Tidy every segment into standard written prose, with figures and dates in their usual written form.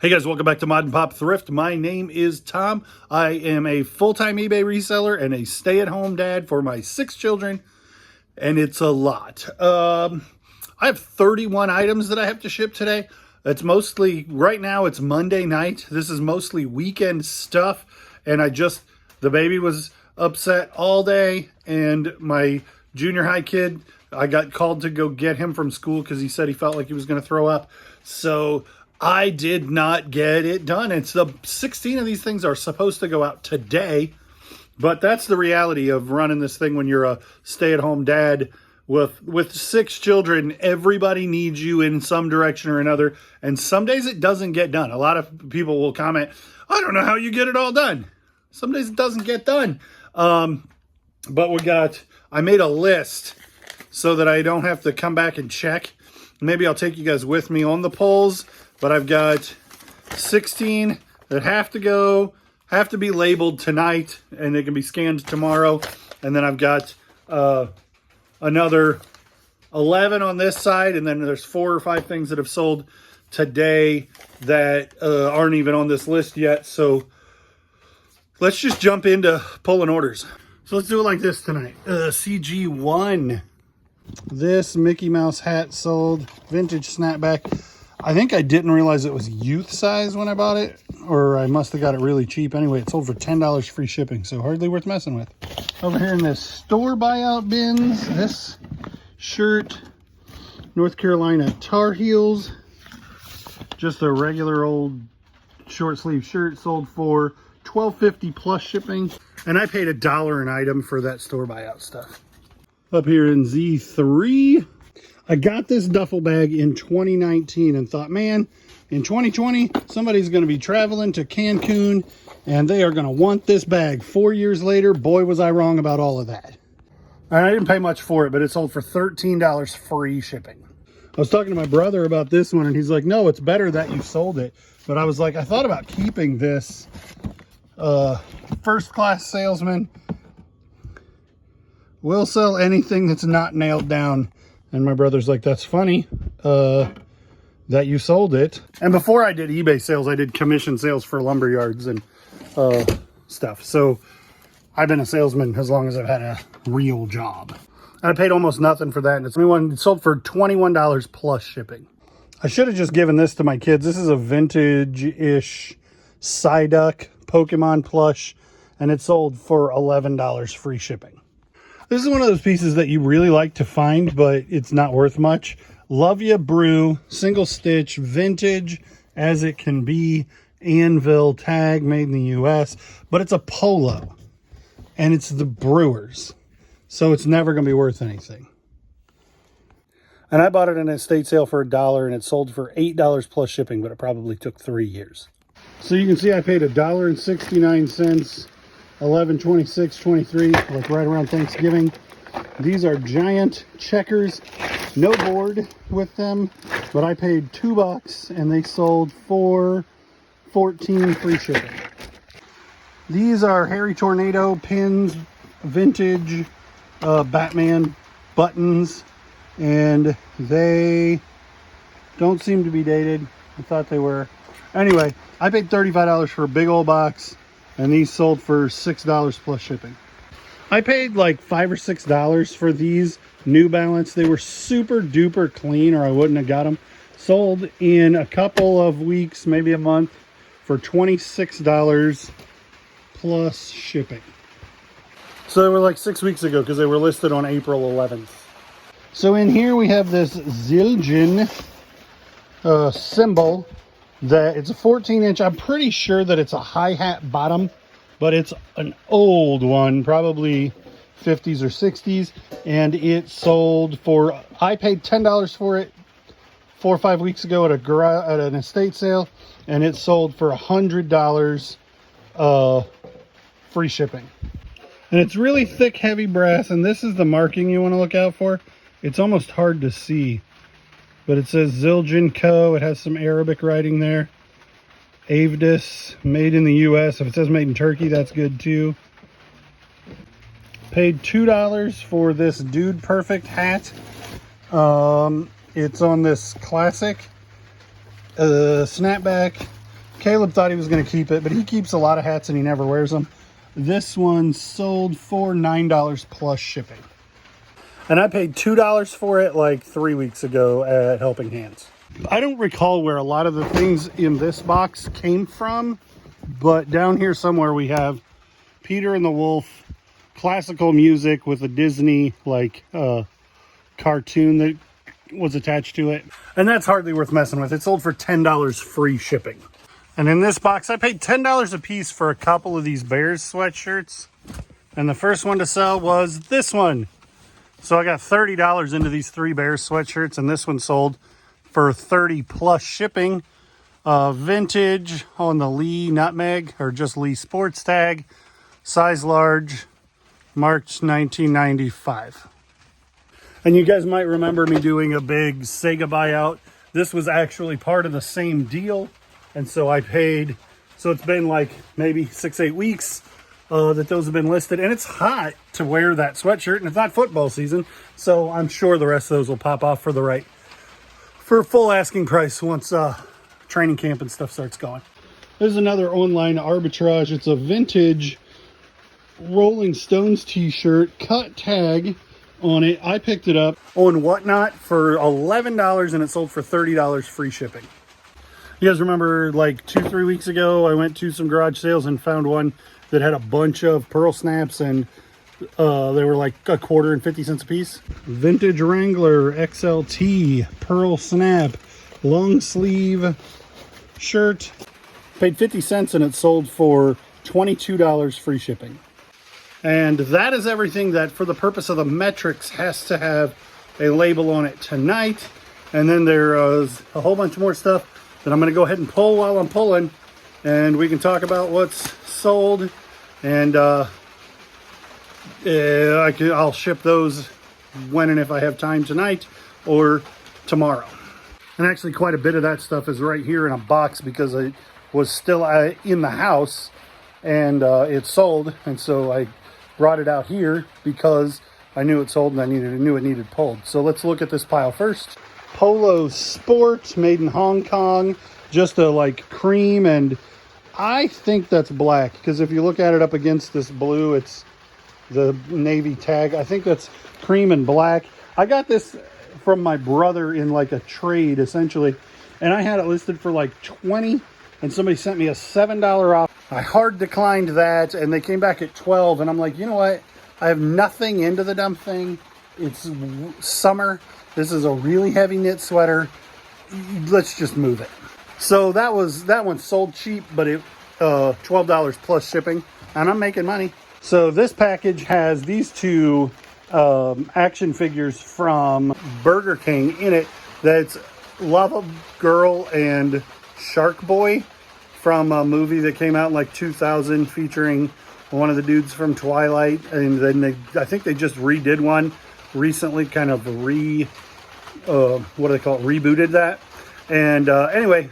Hey guys, welcome back to Mod and Pop Thrift. My name is Tom. I am a full-time eBay reseller and a stay-at-home dad for my 6 children, and it's a lot. I have 31 items that I have to ship today. It's mostly, right now it's Monday night. This is mostly weekend stuff, and the baby was upset all day, and my junior high kid, I got called to go get him from school because he said he felt like he was going to throw up. So I did not get it done. It's 16 of these things are supposed to go out today, but that's the reality of running this thing when you're a stay-at-home dad with 6 children. Everybody needs you in some direction or another, and some days it doesn't get done. A lot of people will comment, I don't know how you get it all done. Some days it doesn't get done. But I made a list so that I don't have to come back and check. Maybe I'll take you guys with me on the polls. But I've got 16 that have to be labeled tonight, and they can be scanned tomorrow. And then I've got another 11 on this side, and then there's 4 or 5 things that have sold today that aren't even on this list yet. So let's just jump into pulling orders. So let's do it like this tonight. CG1. This Mickey Mouse hat sold, vintage snapback. I think I didn't realize it was youth size when I bought it, or I must have got it really cheap. Anyway, it sold for $10 free shipping, so hardly worth messing with. Over here in this store buyout bins, this shirt, North Carolina Tar Heels, just a regular old short sleeve shirt, sold for $12.50 plus shipping, and I paid $1 an item for that store buyout stuff. Up here in Z3, I got this duffel bag in 2019 and thought, man, in 2020, somebody's going to be traveling to Cancun and they are going to want this bag. 4 years later, boy, was I wrong about all of that. And I didn't pay much for it, but it sold for $13 free shipping. I was talking to my brother about this one, and he's like, no, it's better that you sold it. But I was like, I thought about keeping this. First class salesman will sell anything that's not nailed down. And my brother's like, that's funny that you sold it. And before I did eBay sales, I did commission sales for lumber yards and stuff. So I've been a salesman as long as I've had a real job. And I paid almost nothing for that. And it sold for $21 plus shipping. I should have just given this to my kids. This is a vintage-ish Psyduck Pokemon plush, and it sold for $11 free shipping. This is one of those pieces that you really like to find, but it's not worth much. Love Ya Brew, single stitch, vintage as it can be, anvil tag, made in the US, but it's a polo, and it's the Brewers, so it's never going to be worth anything. And I bought it in a estate sale for $1, and it sold for $8 plus shipping, but it probably took 3 years. So you can see I paid $1.69. 11/26/23, like right around Thanksgiving. These are giant checkers, no board with them, but I paid $2 and they sold for $14 free shipping. These are Harry Tornado pins, vintage Batman buttons, and they don't seem to be dated. I thought they were. Anyway, I paid $35 for a big old box, and these sold for $6 plus shipping. I paid like $5 or $6 for these New Balance. They were super duper clean, or I wouldn't have got them. Sold in a couple of weeks, maybe a month, for $26 plus shipping. So they were like 6 weeks ago because they were listed on April 11th. So in here we have this Zildjian symbol. That it's a 14-inch. I'm pretty sure that it's a hi-hat bottom, but it's an old one, probably 50s or 60s, and it sold for, I paid $10 for it 4 or 5 weeks ago at an estate sale, and it sold for $100 free shipping. And it's really thick, heavy brass, and this is the marking you want to look out for. It's almost hard to see, but it says Zildjian Co. It has some Arabic writing there. Avdis, made in the US. If it says made in Turkey, that's good too. Paid $2 for this Dude Perfect hat. It's on this classic snapback Caleb thought he was going to keep it, but he keeps a lot of hats and he never wears them. This one sold for $9 plus shipping. And I paid $2 for it like 3 weeks ago at Helping Hands. I don't recall where a lot of the things in this box came from, but down here somewhere we have Peter and the Wolf, classical music with a Disney like cartoon that was attached to it. And that's hardly worth messing with. It sold for $10 free shipping. And in this box, I paid $10 a piece for a couple of these Bears sweatshirts. And the first one to sell was this one. So I got $30 into these 3 Bears sweatshirts, and this one sold for $30 plus shipping. Vintage on the Lee Nutmeg, or just Lee Sports tag. Size large, March 1995. And you guys might remember me doing a big Sega buyout. This was actually part of the same deal. And so I paid, so it's been like maybe 6-8 weeks that those have been listed. And it's hot to wear that sweatshirt, and it's not football season. So I'm sure the rest of those will pop off for full asking price once training camp and stuff starts going. There's another online arbitrage. It's a vintage Rolling Stones t-shirt, cut tag on it. I picked it up on Whatnot for $11 and it sold for $30 free shipping. You guys remember like 2-3 weeks ago, I went to some garage sales and found one that had a bunch of pearl snaps, and they were like $1.50 and 50 cents a piece. Vintage Wrangler XLT pearl snap long sleeve shirt. Paid 50 cents and it sold for $22 free shipping. And that is everything that, for the purpose of the metrics, has to have a label on it tonight. And then there is a whole bunch more stuff that I'm going to go ahead and pull while I'm pulling, and we can talk about what's sold. And I'll ship those when and if I have time tonight or tomorrow. And actually quite a bit of that stuff is right here in a box because it was still in the house, and it sold, and so I brought it out here because I knew it sold and I knew it needed pulled. So let's look at this pile first. Polo Sport, made in Hong Kong, just a like cream, and I think that's black because if you look at it up against this blue, it's the navy tag. I think that's cream and black. I got this from my brother in like a trade essentially, and I had it listed for like $20, and somebody sent me a $7 off. I hard declined that, and they came back at $12, and I'm like, you know what? I have nothing into the dumb thing. It's summer. This is a really heavy knit sweater. Let's just move it. So that one sold cheap, but it $12 plus shipping, and I'm making money. So this package has these 2 action figures from Burger King in it. That's Lava Girl and Shark Boy from a movie that came out in like 2000 featuring one of the dudes from Twilight. And then I think they just redid one recently, kind of rebooted that. And anyway,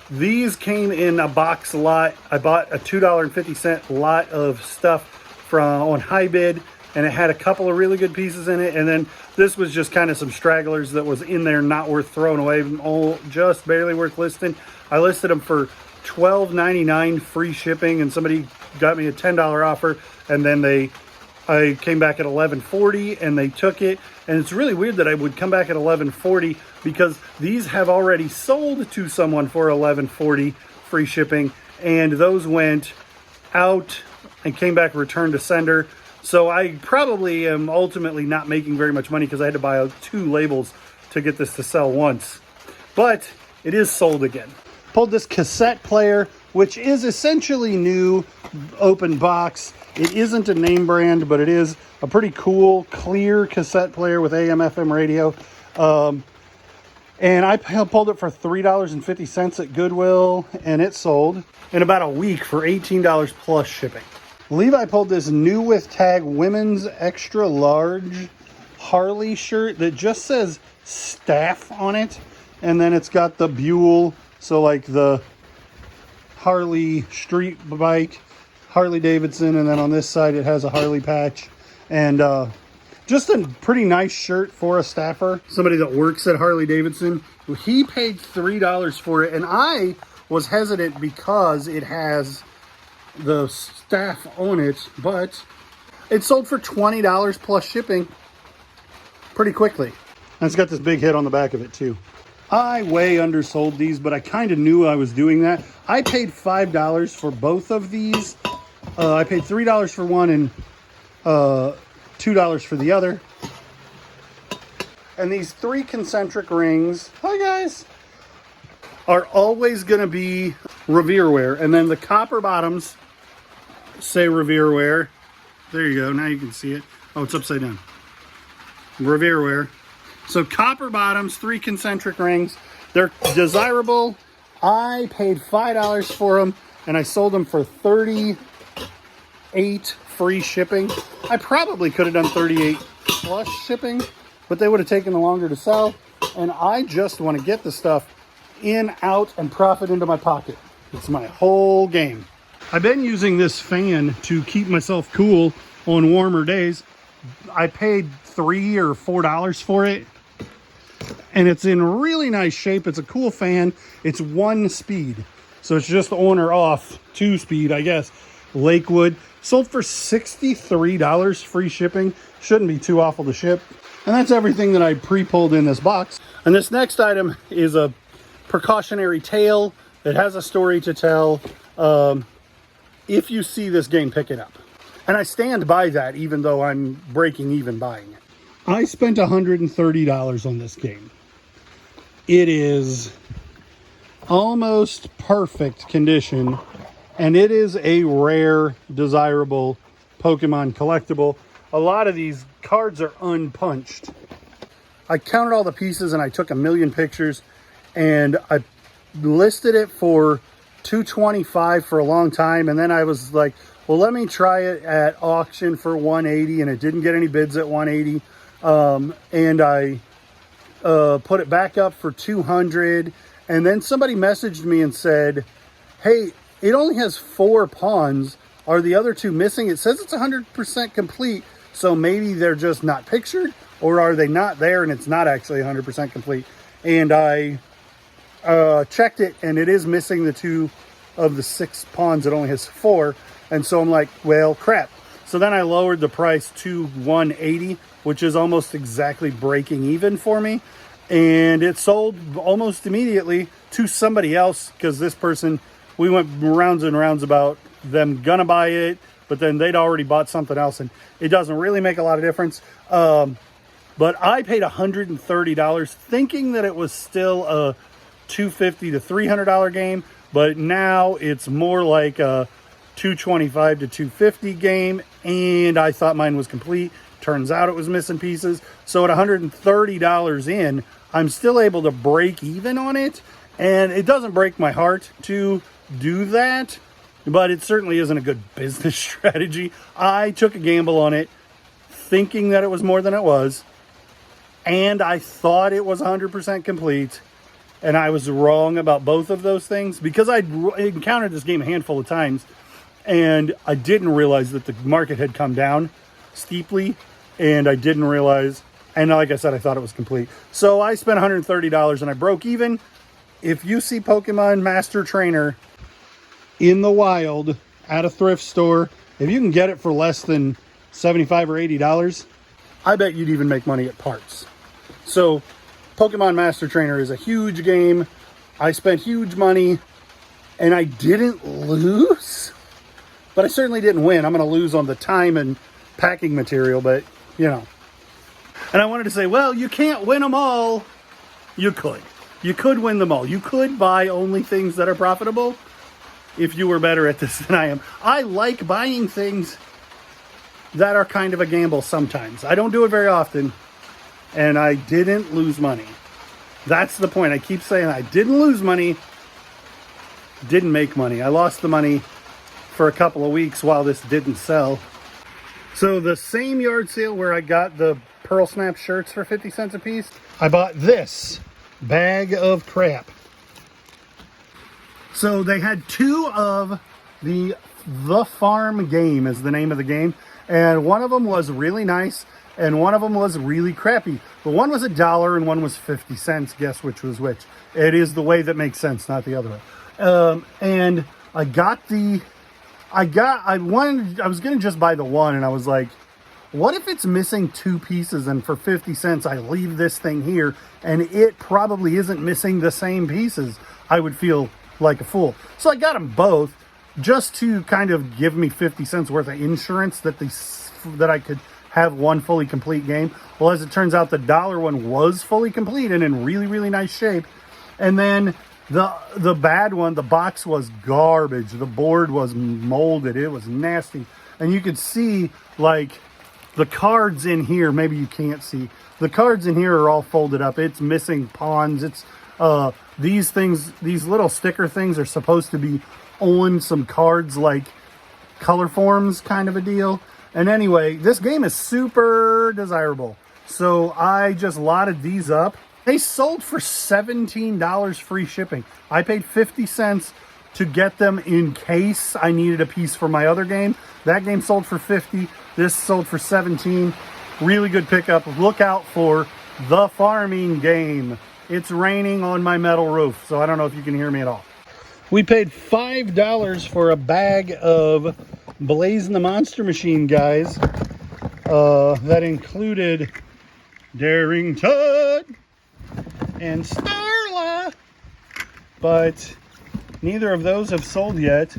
these came in a box lot. I bought a $2.50 lot of stuff on high bid, and it had a couple of really good pieces in it. And then this was just kind of some stragglers that was in there, not worth throwing away, just barely worth listing. I listed them for $12.99 free shipping, and somebody got me a $10 offer, and then I came back at $11.40 and they took it. And it's really weird that I would come back at $11.40 because these have already sold to someone for $11.40 free shipping, and those went out and came back returned to sender. So I probably am ultimately not making very much money because I had to buy 2 labels to get this to sell once. But it is sold again. Pulled this cassette player, which is essentially new, open box. It isn't a name brand, but it is a pretty cool, clear cassette player with AM/FM radio. And I pulled it for $3.50 at Goodwill, and it sold in about a week for $18 plus shipping. Levi pulled this new with tag women's extra large Harley shirt that just says staff on it, and then it's got the Buell, so like the Harley street bike, Harley Davidson, and then on this side it has a Harley patch. And just a pretty nice shirt for a staffer, somebody that works at Harley Davidson. He paid $3 for it, and I was hesitant because it has the staff on it, but it sold for $20 plus shipping pretty quickly. And it's got this big hit on the back of it too. I way undersold these, but I kind of knew I was doing that. I paid $5 for both of these. I paid $3 for one and $2 for the other. And these 3 concentric rings, hi guys, are always going to be Revere wear. And then the copper bottoms say Revere wear. There you go. Now you can see it. Oh, it's upside down. Revere wear. So copper bottoms, 3 concentric rings. They're desirable. I paid $5 for them, and I sold them for $38 free shipping. I probably could have done $38 plus shipping, but they would have taken longer to sell. And I just want to get the stuff in, out, and profit into my pocket. It's my whole game. I've been using this fan to keep myself cool on warmer days. I paid $3 or $4 for it, and it's in really nice shape. It's a cool fan. It's 1 speed, so it's just on or off. 2 speed, I guess. Lakewood, sold for $63 free shipping. Shouldn't be too awful to ship. And that's everything that I pre-pulled in this box. And this next item is a precautionary tale. It has a story to tell. If you see this game, pick it up. And I stand by that, even though I'm breaking even buying it. I spent $130 on this game. It is almost perfect condition, and it is a rare, desirable Pokemon collectible. A lot of these cards are unpunched. I counted all the pieces and I took 1,000,000 pictures, and I listed it for $225 for a long time, and then I was like, well, let me try it at auction for $180, and it didn't get any bids at $180. And I put it back up for $200, and then somebody messaged me and said, hey, it only has 4 pawns. Are the other 2 missing? It says it's 100% complete, so maybe they're just not pictured, or are they not there and it's not actually 100% complete? And I checked it, and it is missing the 2 of the 6 pawns. It only has 4, and so I'm like, well, crap. So then I lowered the price to $180, which is almost exactly breaking even for me. And it sold almost immediately to somebody else, because this person, we went rounds and rounds about them gonna buy it, but then they'd already bought something else, and it doesn't really make a lot of difference. But I paid $130 thinking that it was still a $250 to $300 game, but now it's more like a $225 to $250 game, and I thought mine was complete. Turns out it was missing pieces. So at $130 in, I'm still able to break even on it, and it doesn't break my heart to do that, but it certainly isn't a good business strategy. I took a gamble on it thinking that it was more than it was, and I thought it was 100% complete, and I was wrong about both of those things because I'd encountered this game a handful of times, and I didn't realize that the market had come down steeply, and I didn't realize, and like I said, I thought it was complete. So I spent $130 and I broke even. If you see Pokemon Master Trainer in the wild at a thrift store, if you can get it for less than $75 or $80, I bet you'd even make money at parts. So Pokemon Master Trainer is a huge game. I spent huge money and I didn't lose, but I certainly didn't win. I'm going to lose on the time and packing material, but you know. And I wanted to say, well, you can't win them all. You could. You could win them all. You could buy only things that are profitable if you were better at this than I am. I like buying things that are kind of a gamble sometimes. I don't do it very often, and I didn't lose money. That's the point. I keep saying I didn't lose money, didn't make money. I lost the money for a couple of weeks while this didn't sell. So the same yard sale where I got the Pearl Snap shirts for 50 cents a piece, I bought this bag of crap. So they had 2 of the Farm game is the name of the game, and one of them was really nice and one of them was really crappy. But one was $1 and one was 50 cents. Guess which was which? It is the way that makes sense, not the other way. And I was going to just buy the one, and I was like, what if it's missing 2 pieces, and for 50 cents I leave this thing here and it probably isn't missing the same pieces? I would feel like a fool. So I got them both just to kind of give me 50 cents worth of insurance that I could have one fully complete game. Well, as it turns out, the dollar one was fully complete and in really, really nice shape. And then the bad one, the box was garbage. The board was molded. It was nasty. And you could see, like, the cards in here, maybe you can't see. The cards in here are all folded up. It's missing pawns. It's these things, these little sticker things are supposed to be on some cards, like color forms kind of a deal. And anyway, this game is super desirable. So I just lotted these up. They sold for $17 free shipping. I paid 50 cents to get them in case I needed a piece for my other game. That game sold for 50. This sold for 17. Really good pickup. Look out for the farming game. It's raining on my metal roof, so I don't know if you can hear me at all. We paid $5 for a bag of Blazing the Monster Machine guys. That included Darrington and Starla, but neither of those have sold yet.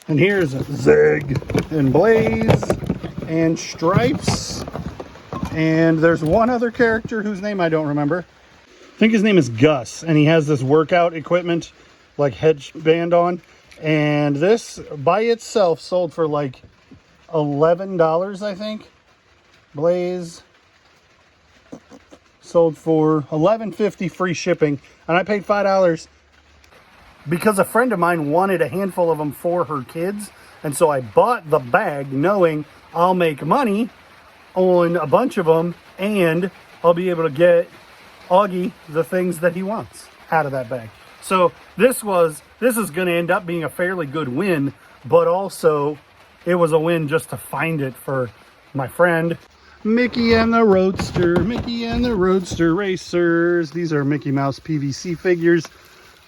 And here's Zig and Blaze and Stripes. And there's one other character whose name I don't remember. I think his name is Gus, and he has this workout equipment, like headband on. And this by itself sold for like $11, I think. Blaze sold for $11.50 free shipping, and I paid $5 because a friend of mine wanted a handful of them for her kids. And so I bought the bag knowing I'll make money on a bunch of them, and I'll be able to get Augie the things that he wants out of that bag. So this is going to end up being a fairly good win, but also it was a win just to find it for my friend. Mickey and the Roadster Racers. These are Mickey Mouse PVC figures.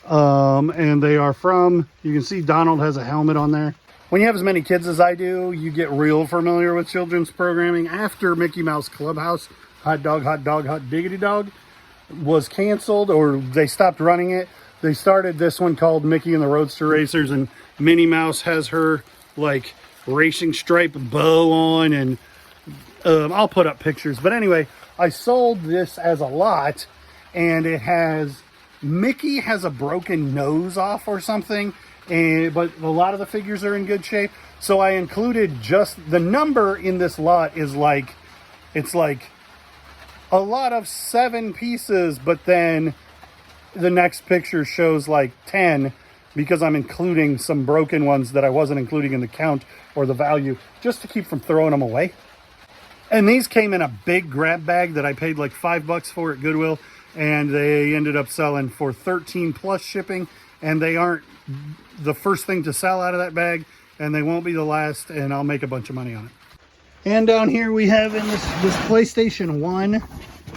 And they are from, you can see Donald has a helmet on there. When you have as many kids as I do, you get real familiar with children's programming. After Mickey Mouse Clubhouse, Hot Diggity Dog, was canceled, or they stopped running it, they started this one called Mickey and the Roadster Racers, and Minnie Mouse has her, like, racing stripe bow on, and I'll put up pictures. But anyway, I sold this as a lot, and it has, Mickey has a broken nose off or something, but a lot of the figures are in good shape. So I included just the number in this lot is like, it's like a lot of 7 pieces, but then the next picture shows like 10 because I'm including some broken ones that I wasn't including in the count or the value, just to keep from throwing them away. And these came in a big grab bag that I paid like $5 for at Goodwill, and they ended up selling for 13 plus shipping, and they aren't the first thing to sell out of that bag, and they won't be the last, and I'll make a bunch of money on it. And down here we have in this PlayStation 1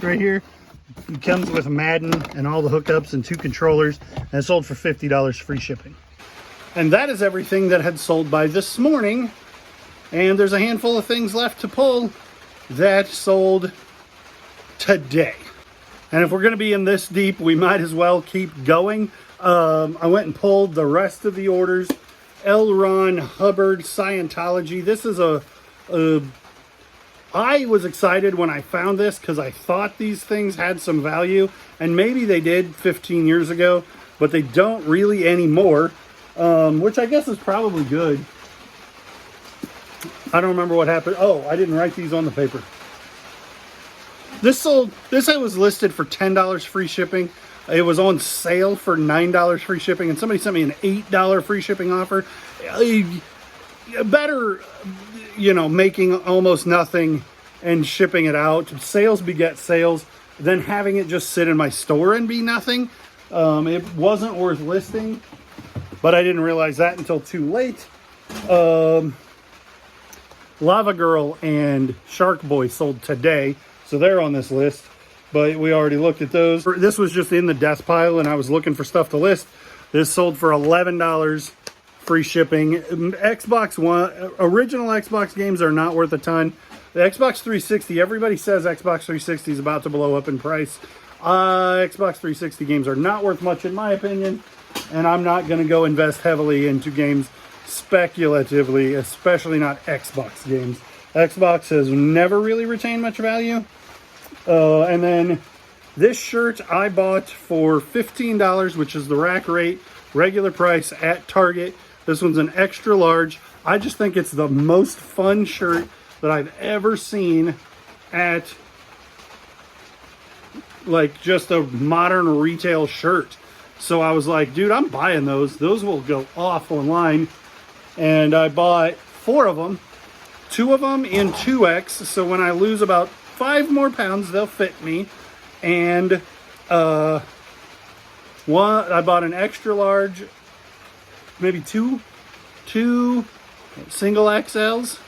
right here. It comes with Madden and all the hookups and 2 controllers, and it sold for $50 free shipping. And that is everything that had sold by this morning, and there's a handful of things left to pull that sold today. And if we're going to be in this deep, we might as well keep going. I went and pulled the rest of the orders. L. Ron Hubbard Scientology. This is I was excited when I found this because I thought these things had some value, and maybe they did 15 years ago, but they don't really anymore, which I guess is probably good. I don't remember what happened. Oh, I didn't write these on the paper. This was listed for $10 free shipping. It was on sale for $9 free shipping, and somebody sent me an $8 free shipping offer. Better, making almost nothing and shipping it out. Sales beget sales, than having it just sit in my store and be nothing. It wasn't worth listing, but I didn't realize that until too late. Lava Girl and Shark Boy sold today, so they're on this list. but we already looked at those. This was just in the death pile, and I was looking for stuff to list. This sold for $11, free shipping. Xbox One, original Xbox games are not worth a ton. The Xbox 360, everybody says Xbox 360 is about to blow up in price. Xbox 360 games are not worth much in my opinion, and I'm not going to go invest heavily into games speculatively, especially not Xbox games. Xbox has never really retained much value. And then this shirt I bought for $15, which is the rack rate, regular price at Target. This one's an extra large. I just think it's the most fun shirt that I've ever seen at like just a modern retail shirt. So I was like, dude, I'm buying those. Those will go off online. And I bought 4 of them. 2 of them in 2X. So when I lose about 5 more pounds, they'll fit me. And I bought an extra large, maybe two single XLs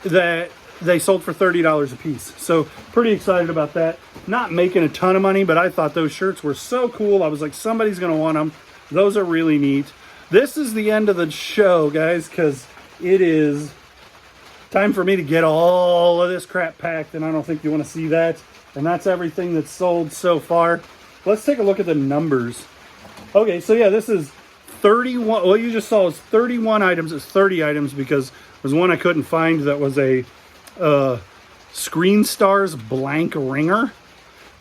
that they sold for $30 a piece. So pretty excited about that. Not making a ton of money, but I thought those shirts were so cool. I was like, somebody's going to want them. Those are really neat. This is the end of the show, guys, because it is time for me to get all of this crap packed, and I don't think you want to see that. And that's everything that's sold so far. Let's take a look at the numbers. Okay, so yeah, this is 31. What you just saw is 31 items. It's 30 items because there's one I couldn't find that was a Screen Stars blank ringer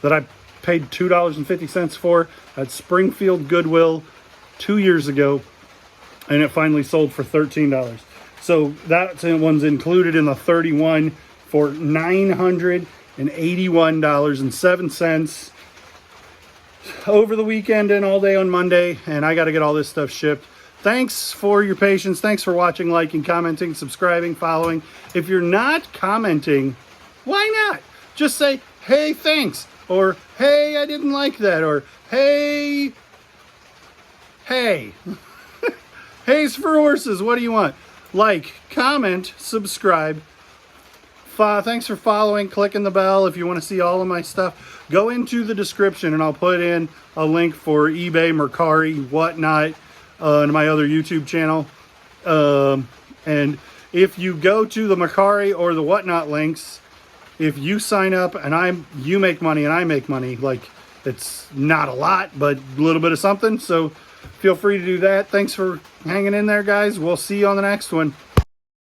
that I paid $2.50 for at Springfield Goodwill 2 years ago, and it finally sold for $13. So that one's included in the 31 for $981.07 over the weekend and all day on Monday, and I got to get all this stuff shipped. Thanks for your patience. Thanks for watching, liking, commenting, subscribing, following. If you're not commenting, why not? Just say, hey, thanks, or hey, I didn't like that, or hey. Hay's for horses. What do you want? Like, comment, subscribe. Thanks for following, clicking the bell. If you want to see all of my stuff, go into the description and I'll put in a link for eBay, Mercari, whatnot, and my other YouTube channel. And if you go to the Mercari or the whatnot links, if you sign up and you make money and I make money, like, it's not a lot, but a little bit of something. So feel free to do that. Thanks for hanging in there, guys. We'll see you on the next one.